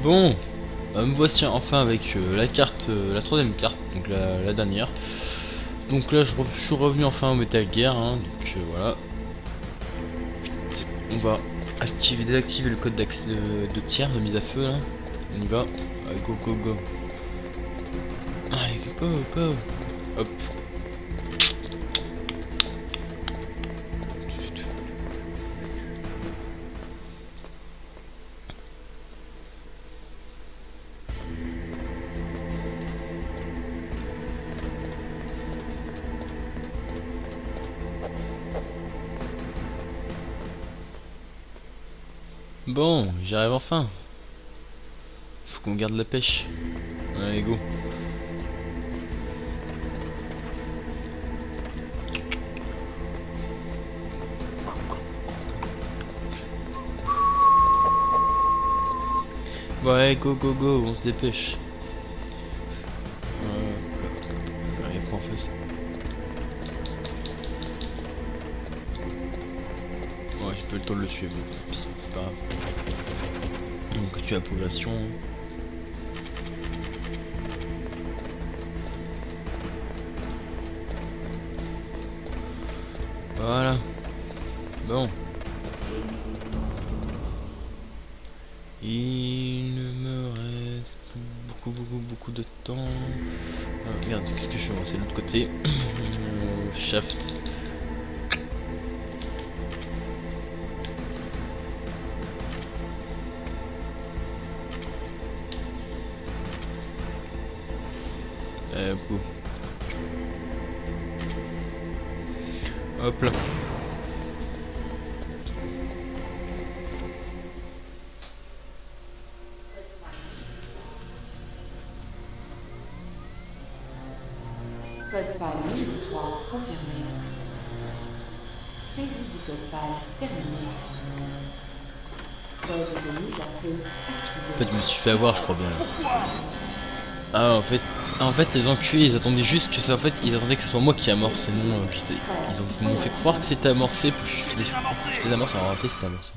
Bon, me voici enfin avec la carte, la troisième carte, donc la dernière. Donc là, je suis revenu enfin au Metal Gear, hein, donc voilà. On va désactiver le code d'accès de tiers de mise à feu là. On y va. Allez, go go go. Allez, go go. Hop. Bon, j'arrive enfin. Faut qu'on garde la pêche. Allez, go. Ouais, go go go, on se dépêche. Allez, prends en face. Ouais, j'ai pas eu le temps de le tuer, mais c'est pas grave. Donc tu as progression. Voilà. Bon. Il ne me reste beaucoup de temps. Ah, merde, qu'est-ce que je fais? C'est de l'autre côté. Shaft. Go. Hop là. Code PAL 1003 confirmé. Saisie du code PAL terminée. Code de mise à feu activé. En fait, je me suis fait avoir, je crois bien. Ah, en fait, les enculés, ils attendaient juste que ça, en fait, ils attendaient que ce soit moi qui amorce, sinon, ils m'ont fait croire que c'était amorcé, pour que je les amorce, en réalité, c'était amorcé.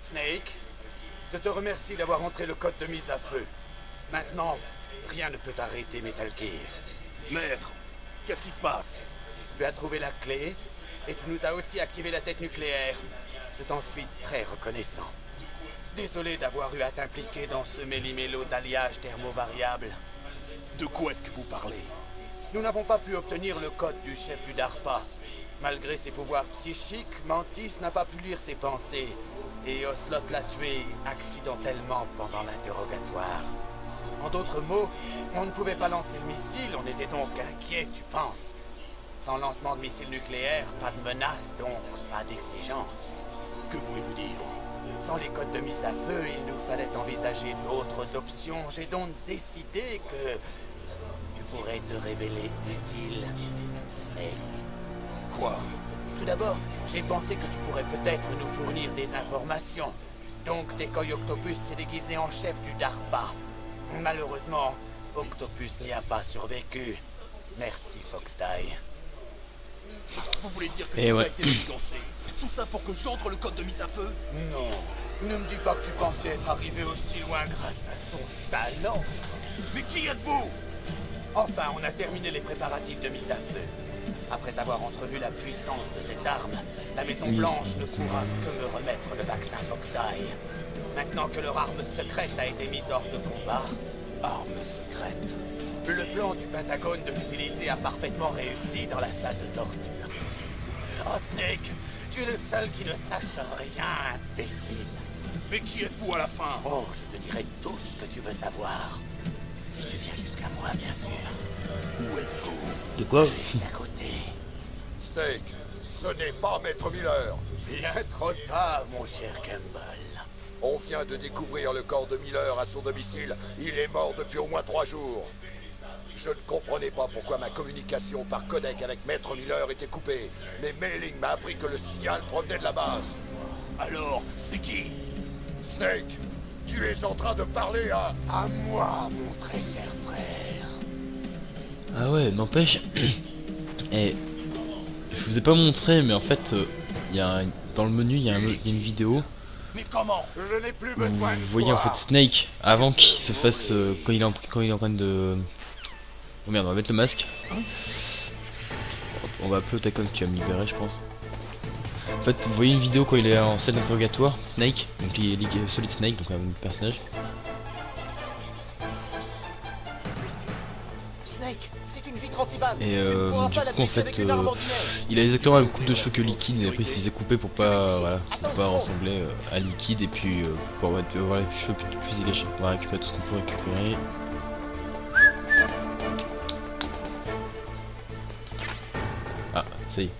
Snake, je te remercie d'avoir entré le code de mise à feu. Maintenant, rien ne peut arrêter Metal Gear. Maître, qu'est-ce qui se passe? Tu as trouvé la clé, et tu nous as aussi activé la tête nucléaire. Je t'en suis très reconnaissant. Désolé d'avoir eu à t'impliquer dans ce méli-mélo d'alliage thermovariable. De quoi est-ce que vous parlez? Nous n'avons pas pu obtenir le code du chef du DARPA. Malgré ses pouvoirs psychiques, Mantis n'a pas pu lire ses pensées. Et Ocelot l'a tué accidentellement pendant l'interrogatoire. En d'autres mots, on ne pouvait pas lancer le missile, on était donc inquiets, tu penses. Sans lancement de missile nucléaire, pas de menace, donc pas d'exigence. Que voulez-vous dire? Sans les codes de mise à feu, il nous fallait envisager d'autres options. J'ai donc décidé que tu pourrais te révéler utile, Snake. Quoi? Tout d'abord, j'ai pensé que tu pourrais peut-être nous fournir des informations. Donc, Decoy Octopus s'est déguisé en chef du DARPA. Malheureusement, Octopus n'y a pas survécu. Merci, Foxdie. Vous voulez dire que Et tout ouais. a été manigancé? Tout ça pour que j'entre le code de mise à feu? Non, ne me dis pas que tu pensais être arrivé aussi loin grâce à ton talent. Mais qui êtes-vous? Enfin, on a terminé les préparatifs de mise à feu. Après avoir entrevu la puissance de cette arme, la Maison Blanche ne pourra que me remettre le vaccin Foxdie. Maintenant que leur arme secrète a été mise hors de combat, Arme secrète. le plan du Pentagone de l'utiliser a parfaitement réussi dans la salle de torture. Oh Snake, tu es le seul qui ne sache rien, imbécile. Mais qui êtes-vous à la fin? Oh, je te dirai tout ce que tu veux savoir. Si tu viens jusqu'à moi, bien sûr. Où êtes-vous? De quoi? Juste à côté. Snake, ce n'est pas Maître Miller. Bien trop tard, mon cher Campbell. On vient de découvrir le corps de Miller à son domicile. Il est mort depuis au moins 3 jours. Je ne comprenais pas pourquoi ma communication par codec avec Maître Miller était coupée. Mais Mailing m'a appris que le signal provenait de la base. Alors, c'est qui? Snake, tu es en train de parler à moi, mon très cher frère. Ah ouais, n'empêche. Et je vous ai pas montré, mais en fait, dans le menu, il y a une vidéo Mais comment? Je n'ai plus où besoin de vous voyez en toi. fait Snake avant qu'il se fasse quand il est en train de. Oh merde, on va mettre le masque. On va appeler Otakon qui va me libérer, je pense. En fait, vous voyez une vidéo quand il est en scène d'interrogatoire, Snake, donc Solid Snake, donc un personnage. Snake, c'est une vitre anti-balle. Et Tu ne pourras du pas la coup en briser fait avec une arme ordinaire. il a exactement la même coupe de cheveux que Liquide et après il se les a coupés pour pas voilà, pour pas ressembler à Liquide et puis pour avoir les cheveux plus dégagés. On va récupérer tout ce qu'on peut récupérer. Ah, ça y est.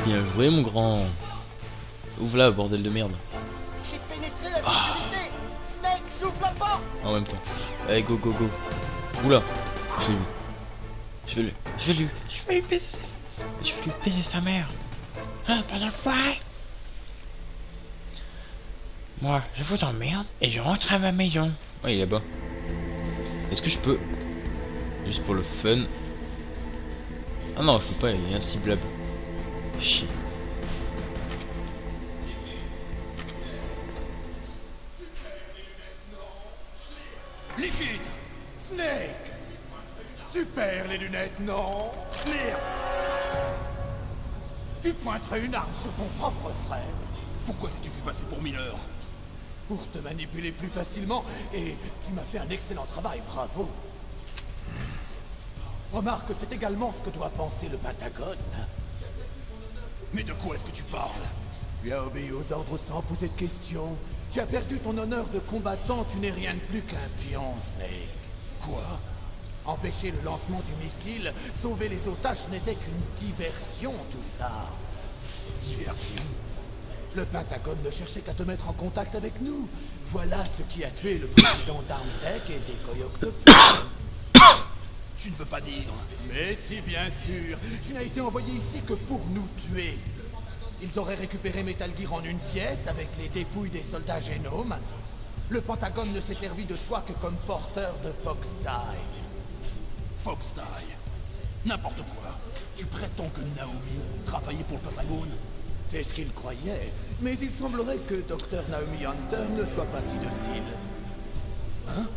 Bien joué mon grand. Ouvre là, bordel de merde. J'ai pénétré la sécurité. Snake, j'ouvre la porte. En même temps. Allez, go go go. Oula. Je vais lui baiser sa mère. Ah, pas la fois. Moi, je vous emmerde et je rentre à ma maison. Ah, il est là-bas. Est-ce que je peux... Juste pour le fun. Ah non, je peux pas, il est inciblable. Chier. Liquide! Snake! Super les lunettes, non? Merde! Tu pointerais une arme sur ton propre frère. Pourquoi t'es-tu fait passer pour Miller? Pour te manipuler plus facilement, et tu m'as fait un excellent travail, bravo. Remarque que c'est également ce que doit penser le Pentagone. Mais de quoi est-ce que tu parles? Tu as obéi aux ordres sans poser de questions. Tu as perdu ton honneur de combattant, tu n'es rien de plus qu'un pion, Snake. Quoi? Empêcher le lancement du missile, sauver les otages, ce n'était qu'une diversion, tout ça. Diversion? Le Pentagone ne cherchait qu'à te mettre en contact avec nous. Voilà ce qui a tué le président d'Armtech et des Coyoctopus. Tu ne veux pas dire? Mais si, bien sûr. Tu n'as été envoyé ici que pour nous tuer. Ils auraient récupéré Metal Gear en une pièce avec les dépouilles des soldats génomes. Le Pentagone ne s'est servi de toi que comme porteur de Fox Die. Fox Die? N'importe quoi. Tu prétends que Naomi travaillait pour le Pentagone? C'est ce qu'il croyait. Mais il semblerait que Dr Naomi Hunter ne soit pas si docile. Hein?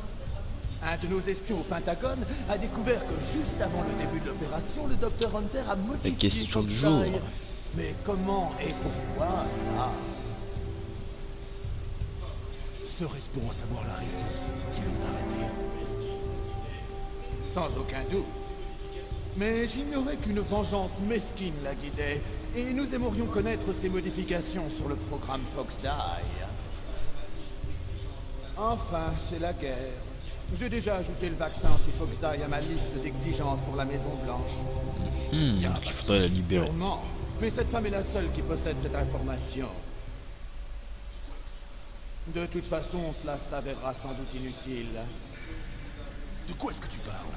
Un de nos espions au Pentagone a découvert que juste avant le début de l'opération, le Dr Hunter a modifié La question Fox du jour. Die. Mais comment et pourquoi ça? Serait-ce pour en savoir la raison qu'ils l'ont arrêté? Sans aucun doute. Mais j'ignorais qu'une vengeance mesquine la guidait, et nous aimerions connaître ses modifications sur le programme Fox Die. Enfin, c'est la guerre. J'ai déjà ajouté le vaccin anti-Fox Die à ma liste d'exigences pour la Maison Blanche. Je voudrais la libérer. Sûrement. Mais cette femme est la seule qui possède cette information. De toute façon, cela s'avérera sans doute inutile. De quoi est-ce que tu parles?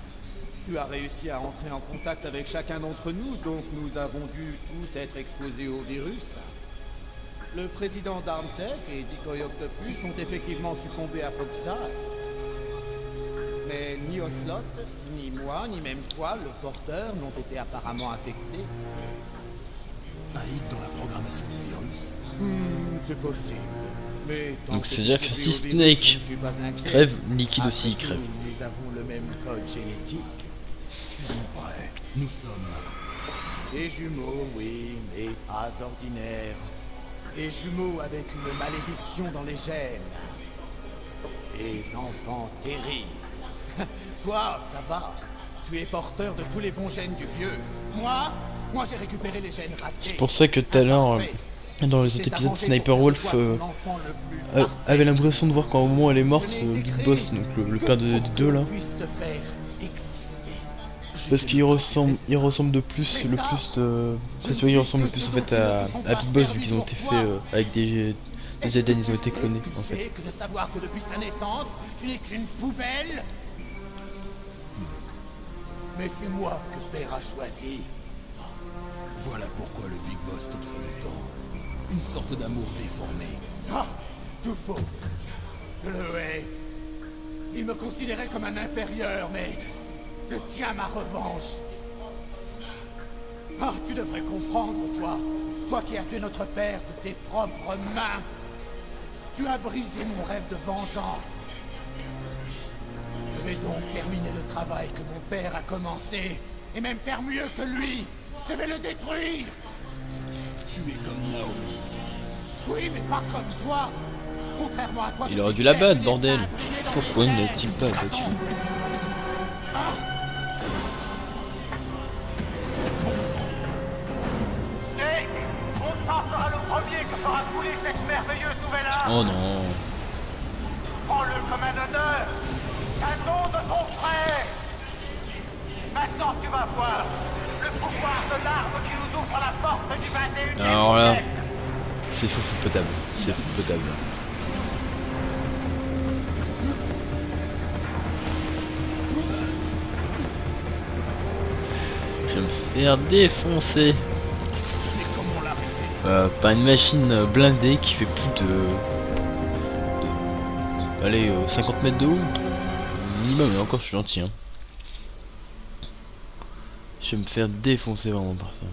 Tu as réussi à entrer en contact avec chacun d'entre nous, donc nous avons dû tous être exposés au virus. Le président d'Armtech et Decoy Octopus ont effectivement succombé à Fox Die. Mais ni Ocelot, ni moi, ni même toi, le porteur, n'ont été apparemment affectés. Un hic dans la programmation du virus? C'est possible. Mais Donc c'est-à-dire que si Snake crève, Liquide aussi il crève. Nous avons le même code génétique. C'est donc vrai. Nous sommes des jumeaux, oui, mais pas ordinaires. Des jumeaux avec une malédiction dans les gènes. Des enfants terribles. Toi, ça va. Tu es porteur de tous les bons gènes du vieux. Moi j'ai récupéré les gènes ratés. C'est pour ça que tout à l'heure, dans les autres épisodes, Sniper Wolf avait l'impression de voir quand au moment où elle est morte, Big Boss, donc le père des deux là. Parce qu'il ressemble de plus, il ressemble le plus en fait à Big Boss vu qu'ils ont été faits avec des Eden, ils ont été clonés en fait. Que de savoir que depuis sa naissance, tu n'es qu'une poubelle. Mais c'est moi que Père a choisi. Voilà pourquoi le Big Boss t'obsède autant. Une sorte d'amour déformé. Ah, tout faux. Je le hais. Il me considérait comme un inférieur, mais je tiens ma revanche. Ah, tu devrais comprendre, toi. Toi qui as tué notre père de tes propres mains. Tu as brisé mon rêve de vengeance. Je vais donc terminer le travail que mon père a commencé. Et même faire mieux que lui. Je vais le détruire. Tu es comme Naomi. Oui, mais pas comme toi. Contrairement à toi, Il aurait dû la battre, bordel. Pourquoi ne l'a-t-il pas battu? Snake, Constant sera le premier que fera couler cette merveilleuse nouvelle arme. Oh non. Prends-le comme un honneur. Cadeau de ton frère. Maintenant tu vas voir le pouvoir de l'arme qui nous ouvre la porte du 21e Alors là, siècle. c'est fou potable. C'est fou potable. Je vais me faire défoncer. Mais comment l'arrêter? Par une machine blindée qui fait plus de allez, 50 mètres de haut. Minimum, et encore je suis gentil. Hein. Je vais me faire défoncer vraiment par ça.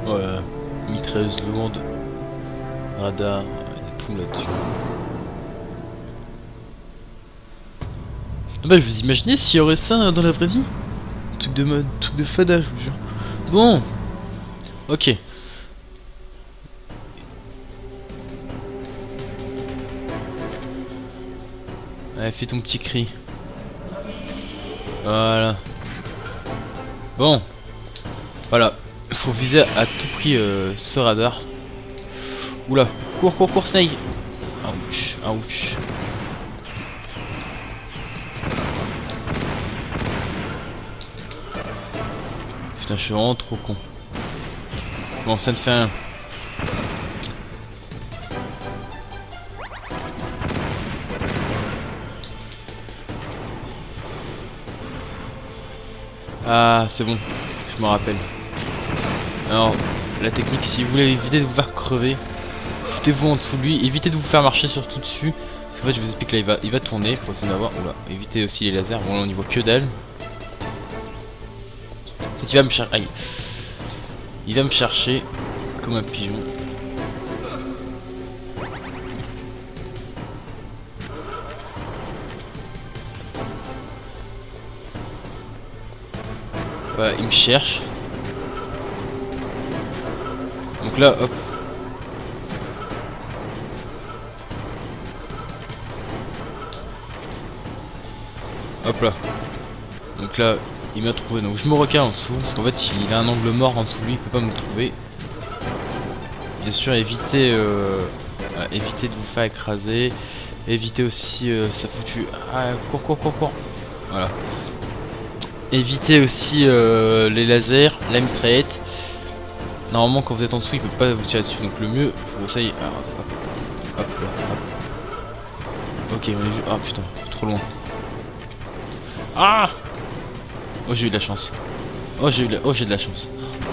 Voilà, mitrailleuse lourde, radar, il y a tout là-dessus. Ah bah, je vous imaginez s'il y aurait ça dans la vraie vie? Truc de mode, truc de fada, je vous jure. Bon, ok. Allez, fais ton petit cri. Voilà. Bon, voilà. Il faut viser à tout prix ce radar. Oula, cours, cours, cours, Snake. Ouch, ouch. Putain, je suis vraiment trop con. Bon, ça ne fait rien. Ah, c'est bon, je me rappelle. Alors, la technique, si vous voulez éviter de vous faire crever, foutez-vous en dessous de lui, évitez de vous faire marcher surtout dessus. Parce qu'en fait, je vous explique là, il va tourner pour essayer d'avoir. Oula, évitez aussi les lasers. Bon, là, on y voit que dalle. En fait, il va me chercher. Aïe. Il va me chercher comme un pigeon. Voilà, il me cherche. Donc là, hop. Hop là. Donc là, il m'a trouvé. Donc je me recale en dessous. Parce qu'en fait, il a un angle mort en dessous de lui. Il peut pas me trouver. Bien sûr, éviter, éviter de vous faire écraser. Éviter aussi ça foutu. Ah, cours, cours, cours, cours. Voilà. Éviter aussi les lasers, la mitraillette. Normalement, quand vous êtes en dessous, il peut pas vous tirer dessus. Donc le mieux, faut ça y est. Ah, hop, hop, là, hop. Ok, on est vu. Ah putain, trop loin. Ah! Oh, j'ai eu de la chance. Oh, j'ai de la chance.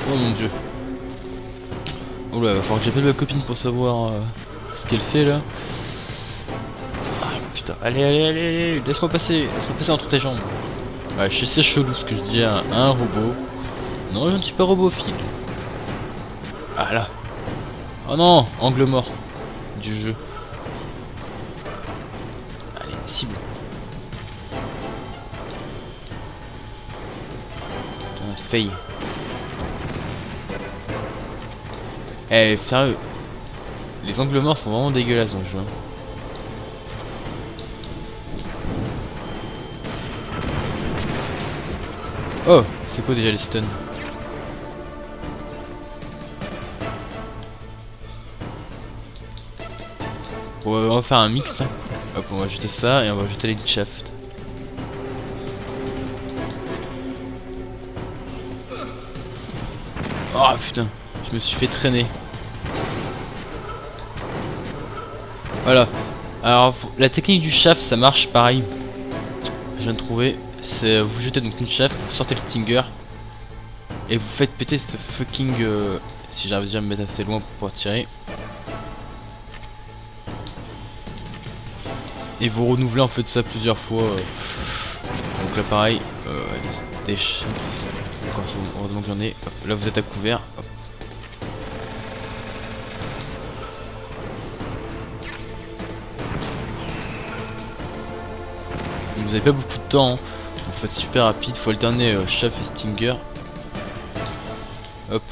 Oh mon dieu. Oh là, il va falloir que j'appelle ma copine pour savoir ce qu'elle fait là. Ah putain, allez, allez, allez, allez, laisse-moi passer entre tes jambes. Ouais, je sais, c'est chelou ce que je dis à un robot. Non, je ne suis pas robophile. Ah là. Oh non, angle mort du jeu. Allez, cible. Putain, fail. Eh, sérieux. Les angles morts sont vraiment dégueulasses dans le jeu. Oh, c'est quoi déjà les stuns? Bon, on va faire un mix. Hein. Hop, on va jeter ça et on va jeter les shaft. Oh putain, je me suis fait traîner. Voilà. Alors, la technique du shaft, ça marche pareil. Je viens de trouver. C'est vous jetez donc une shaft, vous sortez le stinger. Et vous faites péter ce fucking... si j'arrive déjà à me mettre assez loin pour pouvoir tirer. Et vous renouvelez en fait ça plusieurs fois. Donc là pareil, des chiens. Heureusement que j'en ai. Hop, là vous êtes à couvert. Hop. Vous avez pas beaucoup de temps, hein. En fait super rapide, faut alterner chaff et stinger. Hop.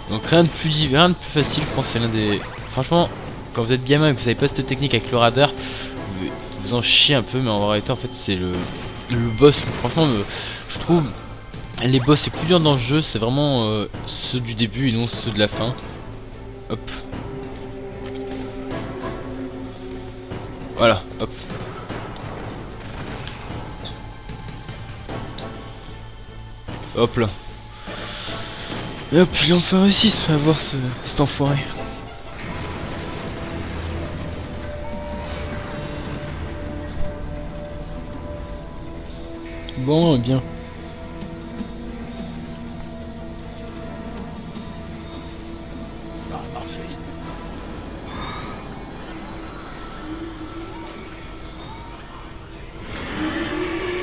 Donc rien de plus facile, je pense que c'est l'un des... Franchement, quand vous êtes gamin et que vous savez pas cette technique avec le radar, vous en chiez un peu, mais en réalité en fait c'est le boss. Franchement je trouve les boss les plus durs dans le jeu, c'est vraiment ceux du début et non ceux de la fin. Hop. Voilà, hop. Hop là. Et hop, il a enfin réussi à voir cet enfoiré. Bon, bien. Ça a marché.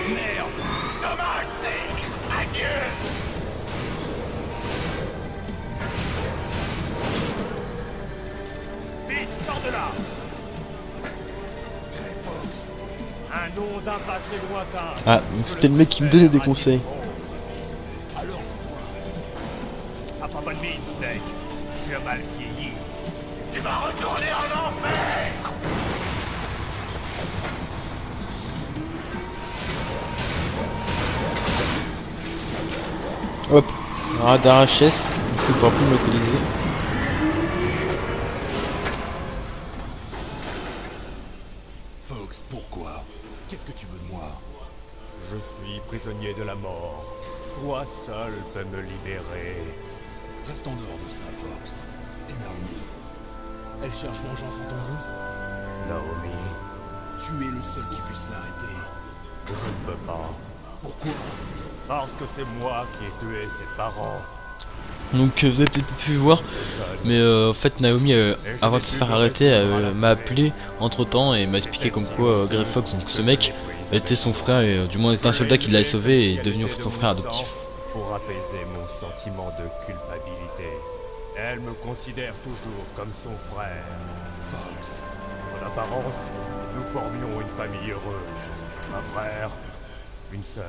Merde. Dommage, Snake. Adieu. Vite, sors de là. Grey Fox. Un nom d'un passé lointain. Ah, c'était le mec qui me donnait des conseils. Alors c'est toi. À pas bonne mine, Snake. Tu as mal vieilli. Tu vas retourner en enfer. Hop. Radar HS. On ne pourra plus l'utiliser. Fox, pourquoi? Qu'est-ce que tu veux de moi? Je suis prisonnier de la mort. Toi seul peux me libérer. Reste en dehors de ça, Fox. Et Naomi? Elle cherche vengeance en ton nom? Naomi, Tu es le seul qui puisse l'arrêter. je ne peux pas. Pourquoi? Parce que c'est moi qui ai tué ses parents. Donc vous avez peut-être pu voir, mais en fait Naomi, avant de se faire arrêter, elle m'a appelé entre temps et m'a expliqué comme quoi Grey Fox, donc ce mec, était son frère et du moins était un soldat qui l'avait sauvé et est devenu en fait son frère adoptif. Pour apaiser mon sentiment de culpabilité. Elle me considère toujours comme son frère. Fox. En apparence, nous formions une famille heureuse. Un frère, une sœur.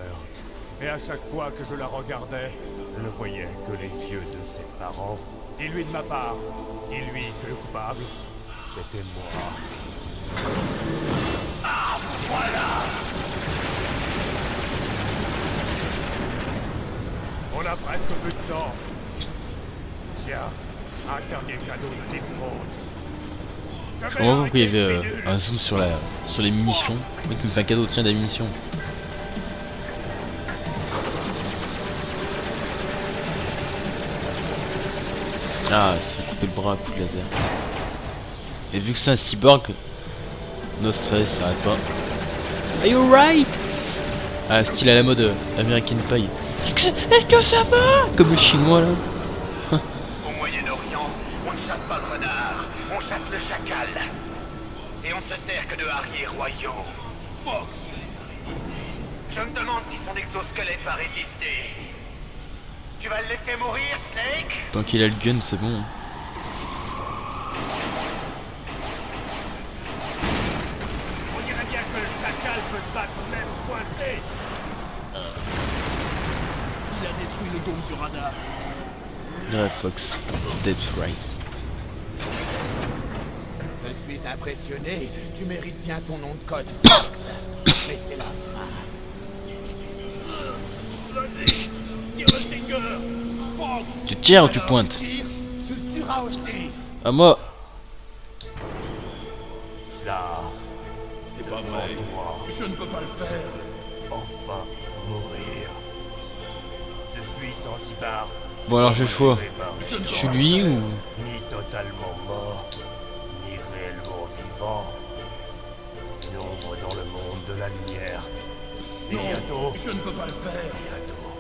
Et à chaque fois que je la regardais, je ne voyais que les yeux de ses parents. Dis-lui de ma part. Dis-lui que le coupable, c'était moi. Ah, voilà! On a presque plus de temps. Tiens, un dernier cadeau de Deep Throat. On va voir qu'il y avait un zoom sur les munitions. Le mec me fait un cadeau, tiens, des munitions. Ah, c'est coupé le bras à coup de laser. Et vu que c'est un cyborg, no stress, ça arrête pas. Are you right? Ah, style à la mode American Pie. Est-ce que ça va? Comme le chinois là. Au Moyen-Orient, on ne chasse pas le renard, on chasse le chacal. Et on se sert que de harriers royaux. Fox. Je me demande si son exosquelette va résister. Tu vas le laisser mourir, Snake? Tant qu'il a le gun, c'est bon. On dirait bien que le chacal peut se battre même coincé. Il a détruit le dôme du radar. Grey Fox, that's right. Je suis impressionné. Tu mérites bien ton nom de code, Fox. Mais c'est la fin. Vas-y, tire le stinger. Fox. Tu tires ou tu Alors, pointes? tu tires, tu le tueras aussi. À moi. Là, c'est pas vrai. Toi. Je ne peux pas le faire. Enfin mourir. Depuis Zanzibar. Bon alors j'ai le choix. Je Je suis lui ou... Ni totalement mort, ni réellement vivant. Une ombre dans le monde de la lumière. Et bientôt, Je ne peux pas le faire. bientôt,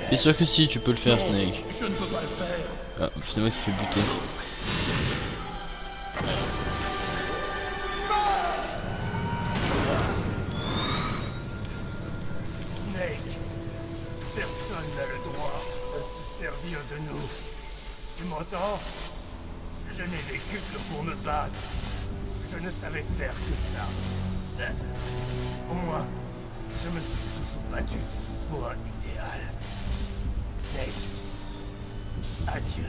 Bien sûr que si, tu peux le faire, Snake. Je ne peux pas le faire. Ah, finalement, il se fait buter. Snake, personne n'a le droit de se servir de nous. Tu m'entends? Je n'ai vécu que pour me battre. Je ne savais faire que ça. Moi, je me suis toujours battu pour un idéal. Snake, adieu.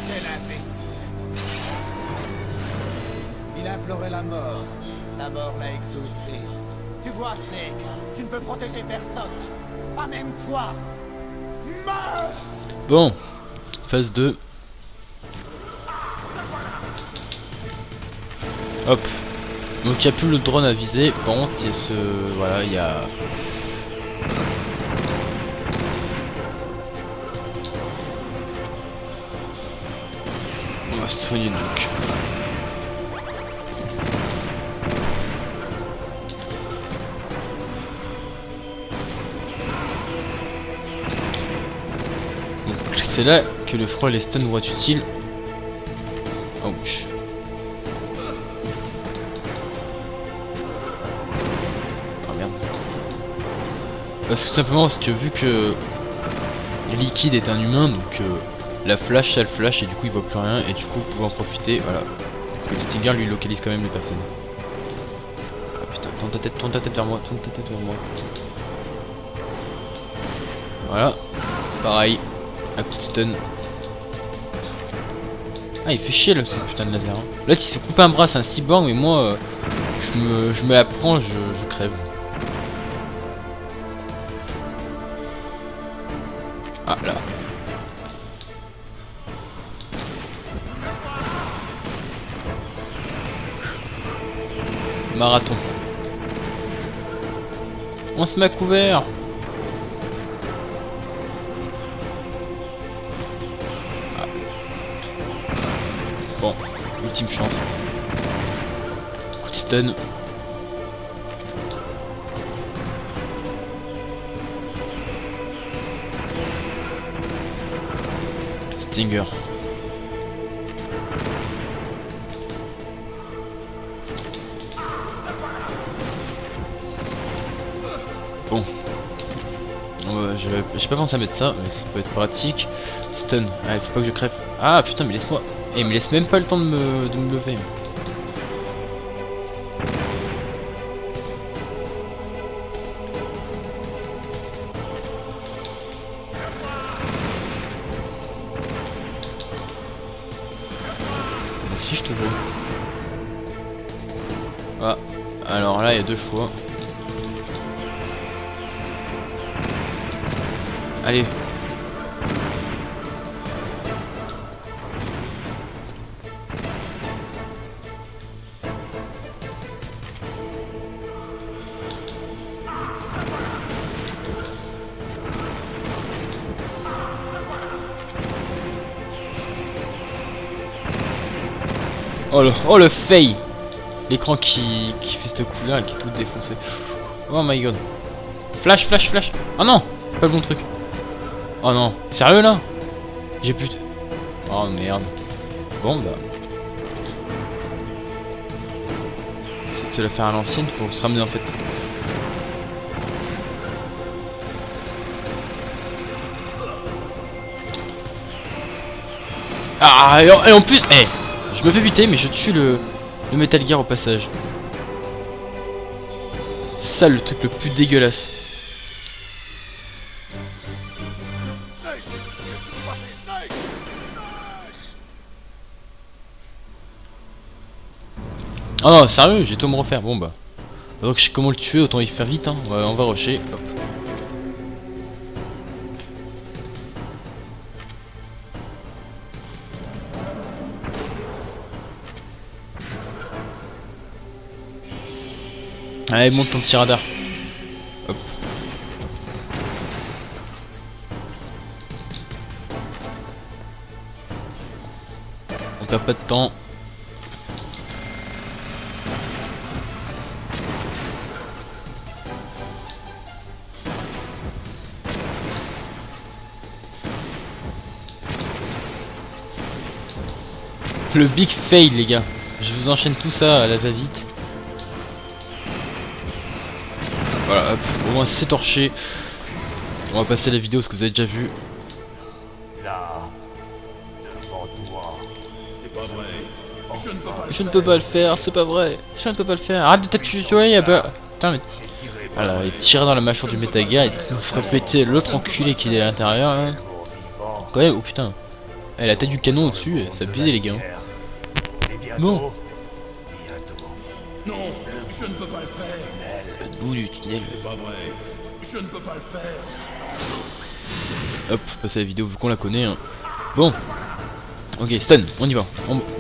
Quel imbécile. Il implorait la mort. La mort l'a exaucé. Tu vois, Snake, tu ne peux protéger personne. Pas même toi. Meurs! Bon, phase 2. Hop. Donc il n'y a plus le drone à viser. Par contre, il y a ce... Voilà, il y a... On va se soigner donc. Donc c'est là que le froid et les stuns vont être utiles. Ouch. Ah merde. Parce que tout simplement parce que vu que Liquide est un humain, donc la flash ça le flash et du coup il voit plus rien et du coup vous pouvez en profiter, voilà. Parce que le Stinger lui localise quand même les personnes. Ah putain, tourne ta tête vers moi, tourne ta tête vers moi. Voilà, pareil, un coup de stun. Ah il fait chier là ce putain de laser. Hein. Là il se fait couper un bras, c'est un cyborg, mais moi je me apprends, je crève. Ah là. Marathon. On se met à couvert. Ah. Bon, ultime chance. Coup de stun. Stinger. Bon. J'ai pas pensé à mettre ça, mais ça peut être pratique. Stun. Ah, il faut pas que je crève. Ah putain, mais laisse-moi. Eh, mais laisse même pas le temps de me lever. Si je te vois. Ah, alors là il y a deux choix. Allez. Oh le fail. L'écran qui fait ce coup là, qui est tout défoncé. Oh my god. Flash, flash, flash. Oh non, pas le bon truc. Oh non, sérieux là? J'ai plus de... Oh merde. Bon bah. C'est de se la faire à l'ancienne, faut se ramener en fait. Ah et en plus, eh, je me fais buter mais je tue le Metal Gear au passage. Ça le truc le plus dégueulasse. Snake! Qu'est-ce qui s'est passé? Snake! Oh non, sérieux, j'ai tout à me refaire. Bon bah. Donc je sais comment le tuer, autant y faire vite hein. On va rusher. Hop. Allez, monte ton petit radar. Hop. On perd pas de temps. Le big fail les gars. Je vous enchaîne tout ça à la va-vite. Voilà, hop, au moins c'est torché. On va passer à la vidéo parce que vous avez déjà vu. Là, devant toi. C'est pas vrai. Je ne peux pas le Je ne peux pas le faire, c'est pas vrai. Je ne peux pas le faire. Arrête de t'appuyer, putain mais... J'ai tiré Voilà, il tire dans la mâchoire du métaga et il nous ferait péter l'autre enculé qui est à l'intérieur. Hein. pour vivant. Quand même, oh putain. Eh, la tête du canon au-dessus, ça abusé les gars. Et bientôt. Bon. Bientôt. Non, je ne peux pas le faire. Le bout du tunnel. C'est pas vrai. Je ne peux pas le faire. Hop, passer à la vidéo vu qu'on la connaît. Hein. Bon. Ok, stun, on y va.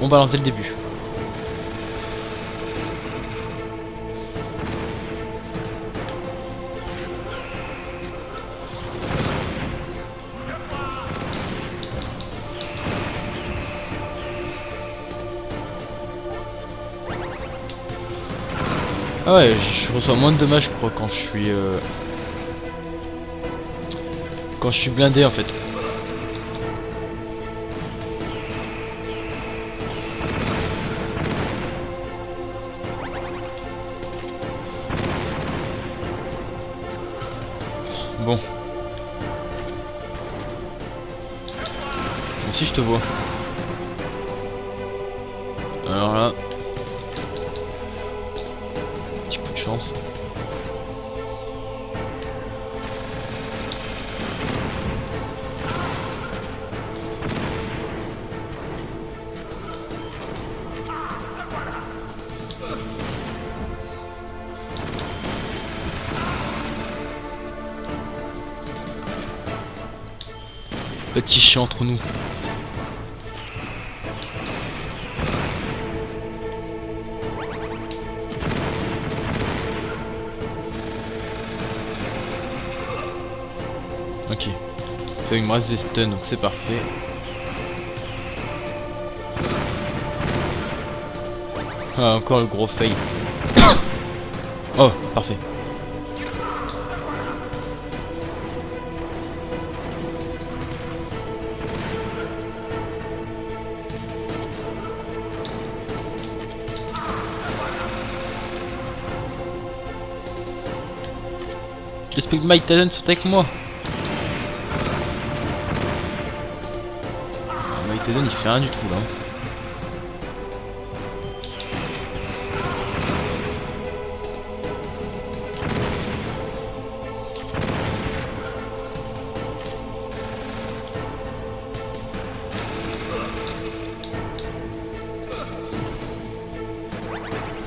On va lancer le début. Ah ouais, je reçois moins de dommages je crois quand je suis blindé en fait. Bon. Si je te vois. Alors là. Petit coup de chance. Petit chien entre nous. Ok. Ça, il me reste des stuns donc c'est parfait. Ah, encore le gros fail. Oh, parfait. J'espère que Mike Tyson soit avec moi. Mike Tyson il fait rien du tout là.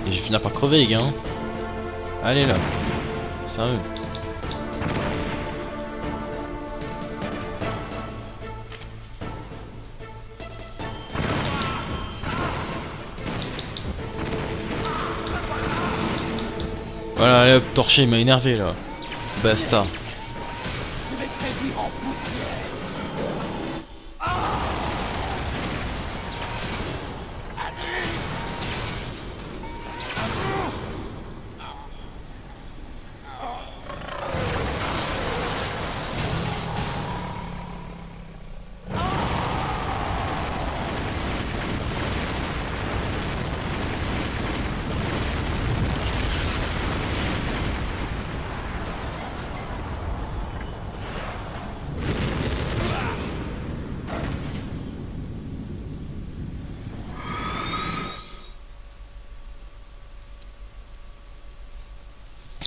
Et je vais finir par crever les gars. Hein. Allez là. Sérieux. Voilà, allez hop, torché, il m'a énervé là. Basta.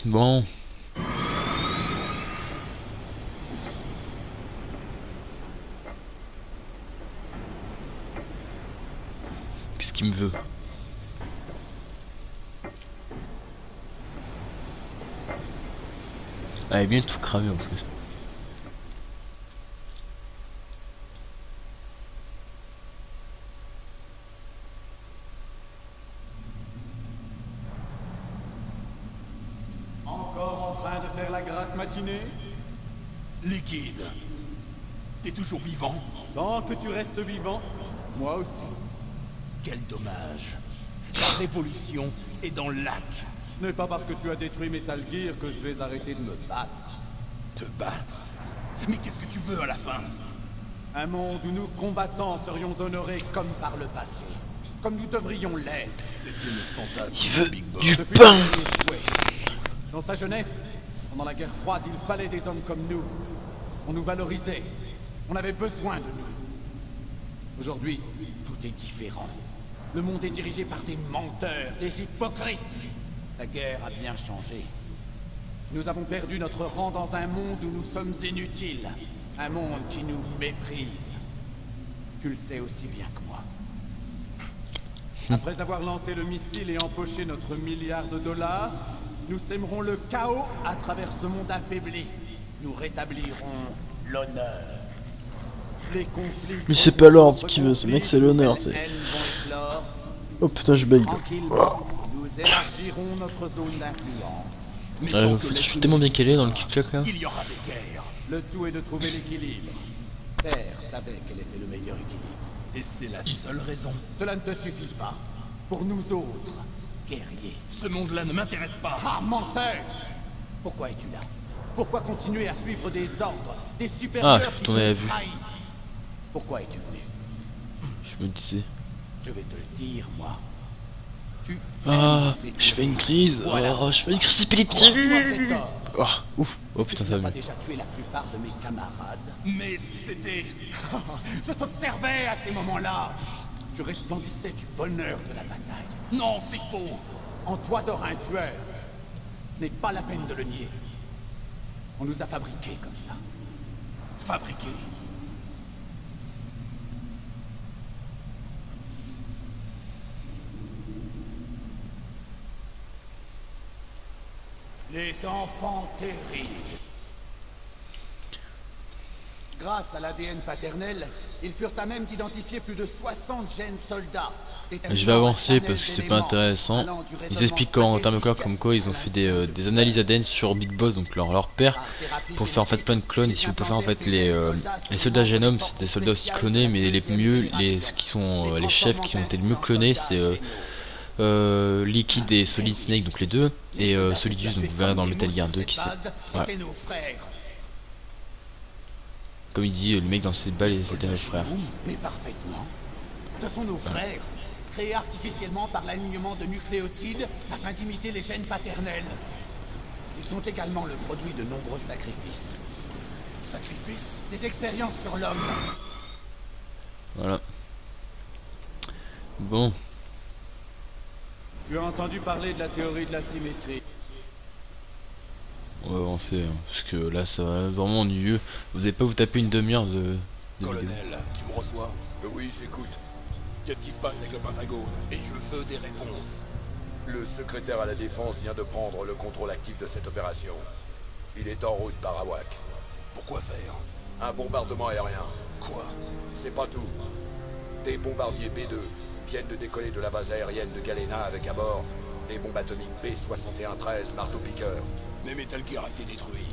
Bon. Qu'est-ce qu'il me veut? Ah, il est bien tout cramé en plus. faire la grasse matinée? Liquide. T'es toujours vivant? Tant que tu restes vivant, moi aussi. Quel dommage. La révolution est dans le lac. Ce n'est pas parce que tu as détruit Metal Gear que je vais arrêter de me battre. Te battre? Mais qu'est-ce que tu veux à la fin? Un monde où nous combattants serions honorés comme par le passé. Comme nous devrions l'être. C'était le fantasme Il de veut Big Boss. du Depuis pain. le dernier souhait. Dans sa jeunesse, pendant la guerre froide, il fallait des hommes comme nous. On nous valorisait. On avait besoin de nous. Aujourd'hui, tout est différent. Le monde est dirigé par des menteurs, des hypocrites. La guerre a bien changé. Nous avons perdu notre rang dans un monde où nous sommes inutiles. Un monde qui nous méprise. Tu le sais aussi bien que moi. Après avoir lancé le missile et empoché notre milliard de dollars, nous sèmerons le chaos à travers ce monde affaibli. Nous rétablirons l'honneur. Les conflits... Mais c'est pas l'ordre qui veut, ce mec c'est l'honneur, tu sais. elles vont éclore. Oh putain, je bug. Tranquillement, nous élargirons notre zone d'influence. Mais Ouais, tant que je l'être suis tellement bien humain calé dans le existera, kick-clack là. il y aura des guerres. Le tout est de trouver l'équilibre. Terre savait quel était le meilleur équilibre. Et c'est la seule raison. Cela ne te suffit pas. Pour nous autres, guerriers. Ce monde-là ne m'intéresse pas. Ah, menteur! Pourquoi es-tu là? Pourquoi continuer à suivre des ordres, des supérieurs Ah, qui t'en t'ont avais vu. trahi? Pourquoi es-tu venu? Je me disais. Je vais te le dire, moi. Tu Ah, aimes ces je fais une tueries. crise. Voilà. Oh, je fais une crise Crois-moi que j'ai d'épilepsie. tort. Oh, ouf. Oh Est-ce que putain, tu ça n'as va pas mieux. déjà tué la plupart de mes camarades? Mais c'était... Je t'observais à ces moments-là. Tu resplendissais du bonheur de la bataille. Non, c'est faux. En toi dort un tueur. Ce n'est pas la peine de le nier. On nous a fabriqués comme ça. Fabriqué. Les enfants terribles. Grâce à l'ADN paternel, ils furent à même d'identifier plus de 60 gènes soldats. Je vais avancer parce que c'est pas intéressant. Ils expliquent en termes de clones comme quoi ils ont fait des analyses ADN sur Big Boss, donc leur père, pour faire en fait plein de clones. Ici vous pouvez faire en fait les soldats génomes, c'est des soldats aussi clonés, mais les mieux, ceux qui sont les chefs qui ont été le mieux clonés, c'est Liquid et Solid Snake, donc les deux, et Solidus, donc vous verrez dans Metal Gear 2 qui c'est. Ouais. Comme il dit, le mec dans cette balle, c'était nos frères. Mais parfaitement. Ce sont nos frères, créés artificiellement par l'alignement de nucléotides afin d'imiter les gènes paternels. Ils sont également le produit de nombreux sacrifices. Sacrifice? Des expériences sur l'homme. Voilà. Bon. Tu as entendu parler de la théorie de la symétrie? On va avancer, hein, parce que là ça va vraiment ennuyeux. Vous n'allez pas vous taper une demi-heure de vidéo. Colonel, tu me reçois? Oui, j'écoute. Qu'est-ce qui se passe avec le Pentagone? Et je veux des réponses. Le secrétaire à la défense vient de prendre le contrôle actif de cette opération. Il est en route par Awac. Pourquoi faire? Un bombardement aérien. Quoi? C'est pas tout. Des bombardiers B2 viennent de décoller de la base aérienne de Galena avec à bord des bombes atomiques B-61-13 marteau-piqueur. Mais Metal Gear a été détruit.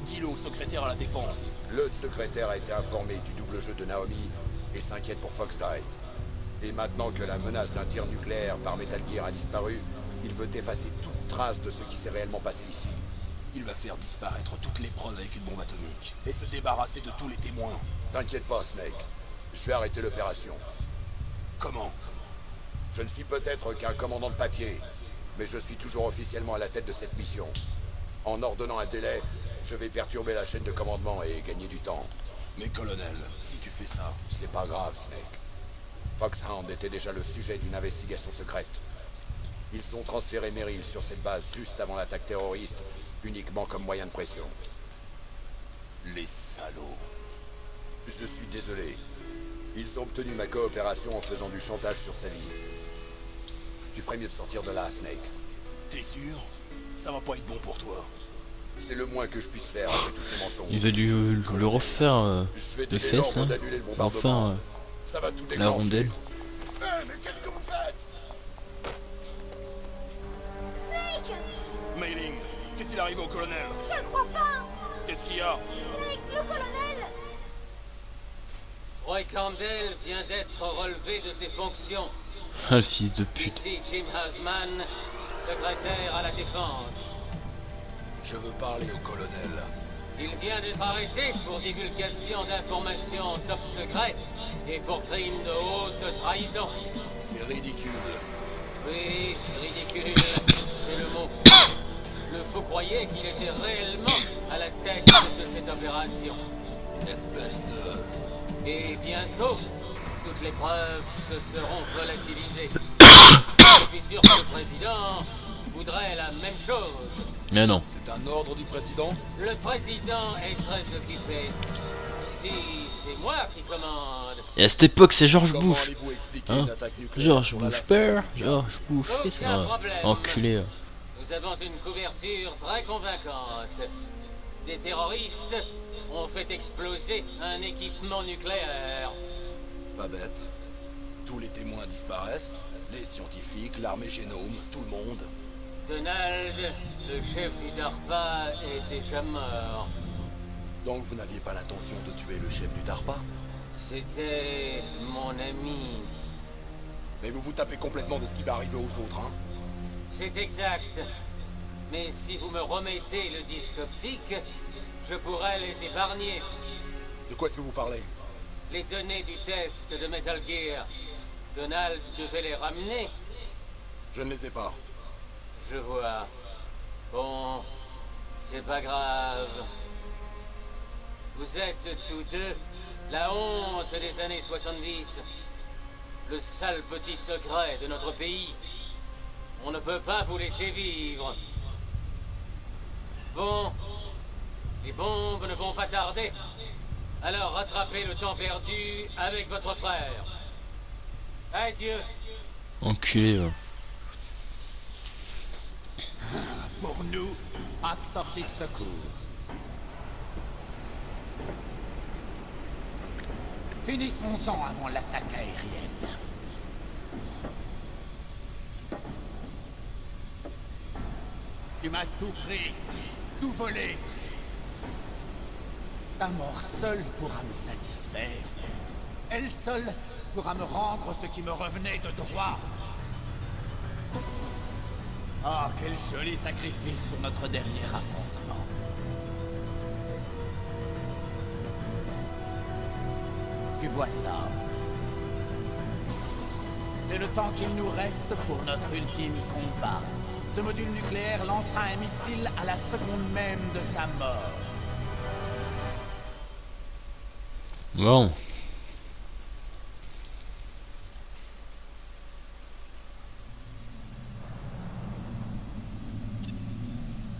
Dis-le au secrétaire à la défense. Le secrétaire a été informé du double jeu de Naomi et s'inquiète pour Fox Die. Et maintenant que la menace d'un tir nucléaire par Metal Gear a disparu, il veut effacer toute trace de ce qui s'est réellement passé ici. Il va faire disparaître toutes les preuves avec une bombe atomique. Et se débarrasser de tous les témoins. T'inquiète pas, Snake. Je vais arrêter l'opération. Comment? Je ne suis peut-être qu'un commandant de papier, mais je suis toujours officiellement à la tête de cette mission. En ordonnant un délai, je vais perturber la chaîne de commandement et gagner du temps. Mais colonel, si tu fais ça... C'est pas grave, Snake. Foxhound était déjà le sujet d'une investigation secrète. Ils ont transféré Merrill sur cette base juste avant l'attaque terroriste, uniquement comme moyen de pression. Les salauds. Je suis désolé. Ils ont obtenu ma coopération en faisant du chantage sur sa vie. Tu ferais mieux de sortir de là, Snake. T'es sûr? Ça va pas être bon pour toi. C'est le moins que je puisse faire après tous ces mensonges. Il va le refaire Je vais les donner fesses l'ordre là. d'annuler le bombardement. Enfin Ça va tout la déclencher. rondelle. Mais qu'est-ce que vous faites? Mailing, Qu'est-il arrivé au colonel? Je le crois pas. Qu'est-ce qu'il y a? Snake, le colonel. Roy Campbell vient d'être relevé de ses fonctions. Ah, le fils de pute. Ici Jim Hausman, secrétaire à la défense. Je veux parler au colonel. Il vient d'être arrêté pour divulgation d'informations top secret et pour crime de haute trahison. C'est ridicule. Oui, ridicule, c'est le mot. Le fou croyait qu'il était réellement à la tête de cette opération. Espèce de... Et bientôt, toutes les preuves se seront volatilisées. Je suis sûr que le président voudrait la même chose. Mais non. C'est un ordre du président? Le président est très occupé. Ici, c'est moi qui commande. Et à cette époque, c'est George Comment Bush. allez-vous expliquer Hein? une attaque nucléaire George sur Bush l'Alaska père, américain? George Bush fils. Aucun Ouais. problème. Enculé. Nous avons une couverture très convaincante. Des terroristes ont fait exploser un équipement nucléaire. Pas bête. Tous les témoins disparaissent. Les scientifiques, l'armée génome, tout le monde. Donald, le chef du DARPA, est déjà mort. Donc vous n'aviez pas l'intention de tuer le chef du DARPA? C'était mon ami. Mais vous vous tapez complètement de ce qui va arriver aux autres, hein? C'est exact. Mais si vous me remettez le disque optique, je pourrais les épargner. De quoi est-ce que vous parlez? Les données du test de Metal Gear. Donald devait les ramener. Je ne les ai pas. Je vois. Bon, c'est pas grave. Vous êtes tous deux la honte des années 70. Le sale petit secret de notre pays. On ne peut pas vous laisser vivre. Bon, les bombes ne vont pas tarder. Alors rattrapez le temps perdu avec votre frère. Adieu. Enculé. Pour nous, pas de sortie de secours. Finissons-en avant l'attaque aérienne. Tu m'as tout pris, tout volé. Ta mort seule pourra me satisfaire. Elle seule pourra me rendre ce qui me revenait de droit. Oh, quel joli sacrifice pour notre dernier affrontement. Tu vois ça? C'est le temps qu'il nous reste pour notre ultime combat. Ce module nucléaire lancera un missile à la seconde même de sa mort. Bon.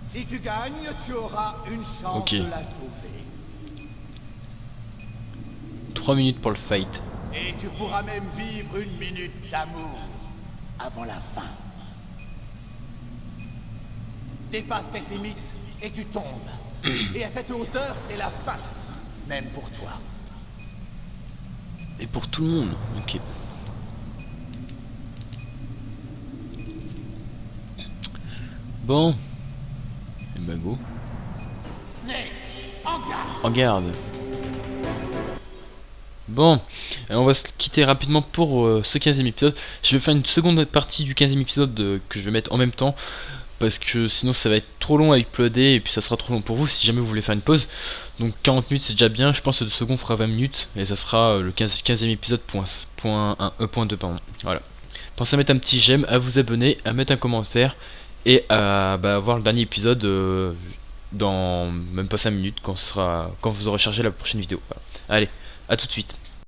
Si tu gagnes, tu auras une chance Ok. de la sauver. 3 minutes pour le fight. Et tu pourras même vivre une minute d'amour avant la fin. Dépasse cette limite et tu tombes. Et à cette hauteur, c'est la fin. Même pour toi. Et pour tout le monde. Ok. Bon. Et bah go. Snake, en garde! En garde. Bon, on va se quitter rapidement pour ce 15e épisode. Je vais faire une seconde partie du 15e épisode que je vais mettre en même temps. Parce que sinon ça va être trop long à uploader et puis ça sera trop long pour vous si jamais vous voulez faire une pause. Donc 40 minutes c'est déjà bien, je pense que le second fera 20 minutes et ça sera le 15e épisode .2 pardon. Voilà. Pensez à mettre un petit j'aime, à vous abonner, à mettre un commentaire et à voir le dernier épisode dans même pas 5 minutes quand vous aurez chargé la prochaine vidéo. Voilà. Allez, à tout de suite.